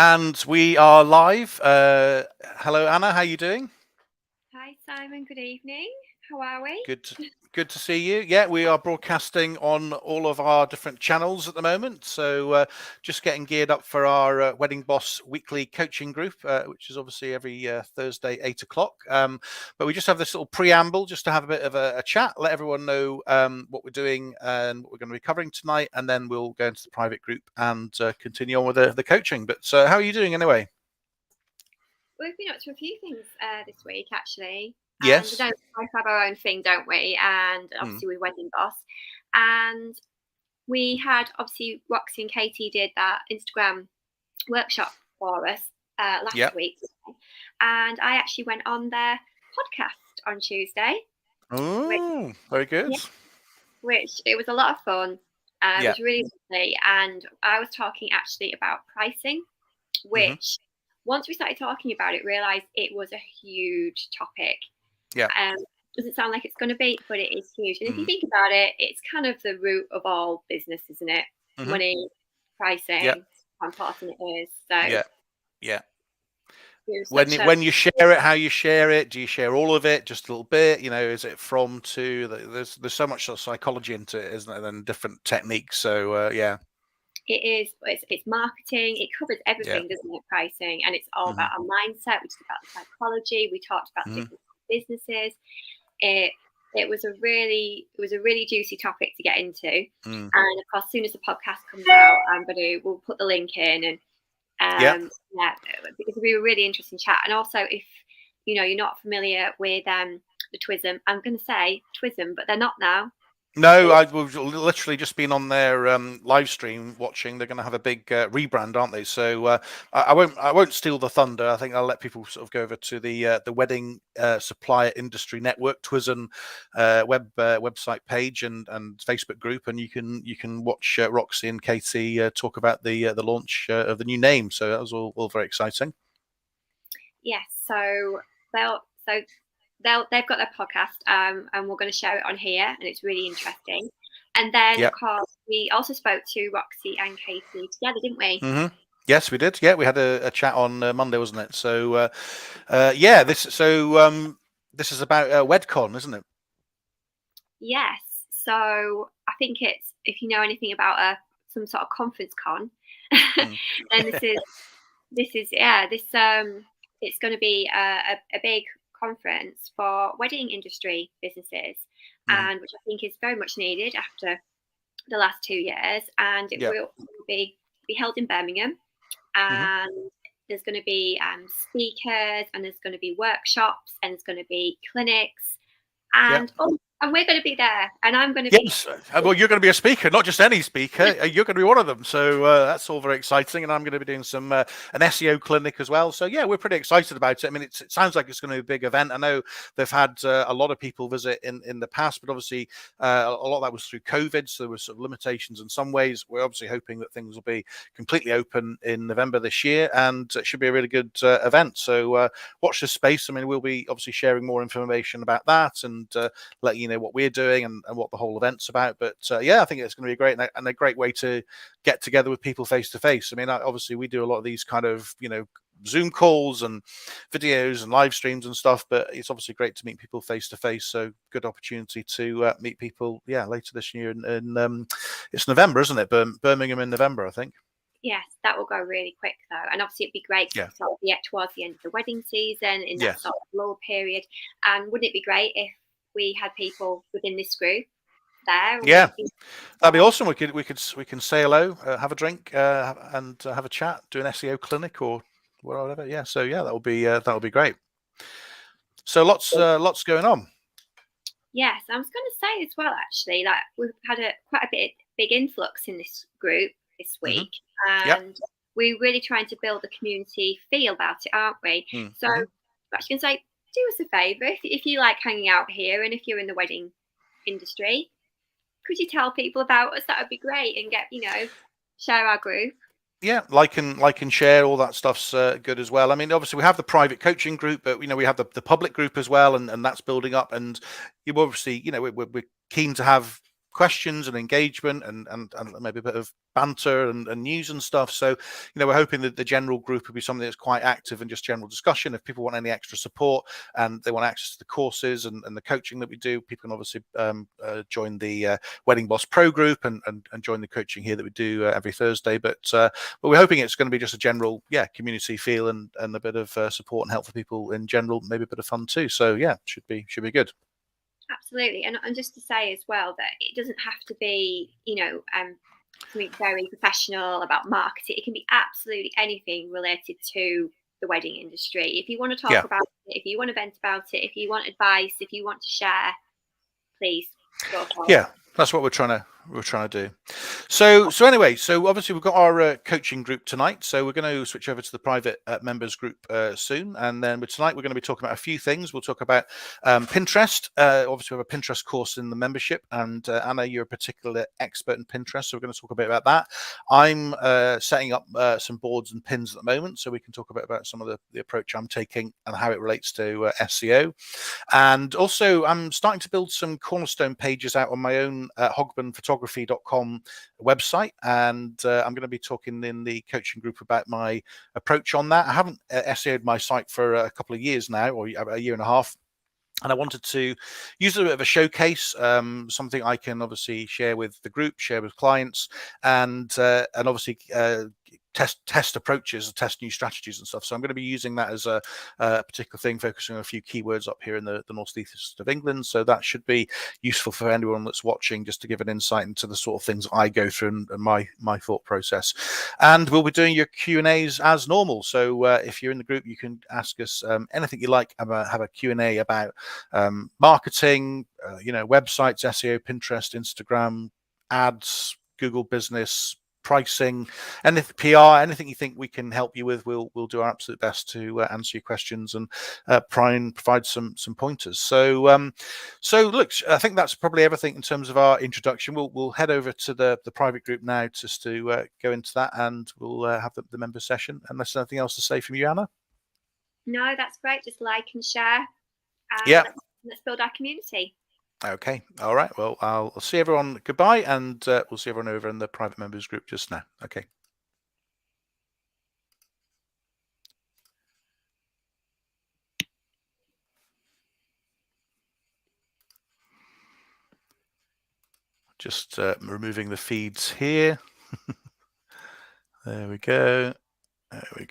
And we are live. Hello, Anna. How are you doing? Hi, Simon. Good evening. How are we? Good. Good to see you. Yeah, we are broadcasting on all of our different channels at the moment. So just getting geared up for our Wedding Boss weekly coaching group, which is obviously every Thursday, 8 o'clock. But we just have this little preamble just to have a bit of a chat, let everyone know what we're doing and what we're going to be covering tonight. And then we'll go into the private group and continue on with the coaching. But how are you doing anyway? We've been up to a few things this week, actually. And we Yes. don't both have our own thing, don't we? And Mm. obviously, we're Wedding Boss. And we had, obviously, Roxy and Katie did that Instagram workshop for us Yeah. last week. And I actually went on their podcast on Tuesday, which, Oh, very good. yeah, which it was a lot of fun. It Yeah. was really lovely. And I was talking actually about pricing, Hmm. which once we started talking about it, realised it was a huge topic. Yeah. Um, doesn't sound like it's going to be, but it is huge. And if you Mm. think about it, it's kind of the root of all business, isn't it? Hmm. Money, Yeah. pricing, how important it is. So Yeah. Yeah. it was When such it, a when you share it, how you share it? Do you share all of it? Just a little bit? Is it from to? There's so much sort of psychology into it, isn't there? And different techniques. So yeah. it is it's marketing. It covers Yeah. everything, doesn't it? Pricing, and it's all Hmm. about our mindset. We talked about the psychology. We talked about Hmm. different businesses. It it was a really juicy topic to get into. Mm. And of course, as soon as the podcast comes out, we'll put the link in, and Yeah. yeah, because it'll be a really interesting chat. And also, if you're not familiar with the TWISM, I'm going to say TWISM, but they're not now. No, we've literally just been on their live stream watching. They're going to have a big rebrand, aren't they? So I won't steal the thunder. I think I'll let people sort of go over to the Wedding Supplier Industry Network TWISM website page and Facebook group, and you can watch Roxy and Katie talk about the launch of the new name. So that was all very exciting. Yes, they've got their podcast, and we're going to share it on here, and it's really interesting. And then, of Yeah. course, we also spoke to Roxy and Katie together, didn't we? Hmm. Yes, we did. Yeah, we had a chat on Monday, wasn't it? So yeah, this is about WedCon, isn't it? Yes. So I think it's, if you know anything about some sort of conference con, Mm. then it's going to be a big conference for wedding industry businesses, Hmm. and which I think is very much needed after the last 2 years, and it Yeah. will be held in Birmingham, Hmm. and there's going to be speakers, and there's going to be workshops, and there's going to be clinics, Yeah. and we're going to be there, and I'm going to be. Yes. Well, you're going to be a speaker, not just any speaker. You're going to be one of them. So that's all very exciting. And I'm going to be doing an SEO clinic as well. So yeah, we're pretty excited about it. I mean, it sounds like it's going to be a big event. I know they've had a lot of people visit in the past, but obviously a lot of that was through COVID. So there were sort of limitations in some ways. We're obviously hoping that things will be completely open in November this year, and it should be a really good event. So watch this space. I mean, we'll be obviously sharing more information about that and letting you know what we're doing and what the whole event's about. But yeah, I think it's going to be great and a great way to get together with people face to face. I mean, obviously we do a lot of these kind of Zoom calls and videos and live streams and stuff, but it's obviously great to meet people face to face. So good opportunity to meet people. Yeah, later this year in it's November, isn't it? Birmingham in November, I think. Yes, that will go really quick though, and obviously it'd be great Yeah. to sort of get towards the end of the wedding season in that Yes. sort of lull period. And wouldn't it be great if we had people within this group there? Yeah, that'd be awesome. We can say hello, have a drink, and have a chat, do an SEO clinic or whatever. Yeah, so yeah, that will be great. So lots going on. Yes, I was going to say as well. Actually, like we've had quite a big influx in this group this Hmm. week, Yep. and we're really trying to build a community feel about it, aren't we? So Mm-hmm. I'm actually going to say, do us a favour if you like hanging out here, and if you're in the wedding industry, could you tell people about us? That would be great, and share our group. Yeah, like and share, all that stuff's good as well. I mean, obviously we have the private coaching group, but we have the public group as well, and that's building up. And you obviously, we're keen to have questions and engagement and maybe a bit of banter and news and stuff. So, we're hoping that the general group will be something that's quite active and just general discussion. If people want any extra support and they want access to the courses and the coaching that we do, people can obviously join the Wedding Boss Pro group and join the coaching here that we do every Thursday. But we're hoping it's going to be just a general, community feel and a bit of support and help for people in general, maybe a bit of fun too. So should be good. Absolutely, and just to say as well that it doesn't have to be, something very professional about marketing. It can be absolutely anything related to the wedding industry. If you want to talk about it, if you want to vent about it, if you want advice, if you want to share, please go for it. Yeah, that's what we're trying to do. So anyway, obviously we've got our coaching group tonight. So we're going to switch over to the private members group soon, and then tonight we're going to be talking about a few things. We'll talk about Pinterest. Obviously, we have a Pinterest course in the membership, and Anna, you're a particular expert in Pinterest, so we're going to talk a bit about that. I'm setting up some boards and pins at the moment, so we can talk a bit about some of the approach I'm taking and how it relates to SEO. And also, I'm starting to build some cornerstone pages out on my own hogbenphotography.com website, and I'm going to be talking in the coaching group about my approach on that. I haven't SEO'd my site for a couple of years now, or a year and a half. And I wanted to use a bit of a showcase, something I can obviously share with the group, share with clients, and obviously test approaches, test new strategies and stuff. So I'm going to be using that as a particular thing, focusing on a few keywords up here in the northeast of England. So that should be useful for anyone that's watching, just to give an insight into the sort of things I go through and my thought process. And we'll be doing your Q&As as normal. So if you're in the group, you can ask us anything you like. Have a Q&A about marketing, websites, SEO, Pinterest, Instagram, ads, Google Business, pricing, anything PR, anything you think we can help you with, we'll do our absolute best to answer your questions and try and provide some pointers. So look, I think that's probably everything in terms of our introduction. We'll head over to the private group now just to go into that, and we'll have the member session. Unless there's anything else to say from you, Anna? No, that's great. Just like and share. Let's build our community. Okay. All right. Well, I'll see everyone. Goodbye. And we'll see everyone over in the private members group just now. Okay. Just removing the feeds here. There we go. There we go.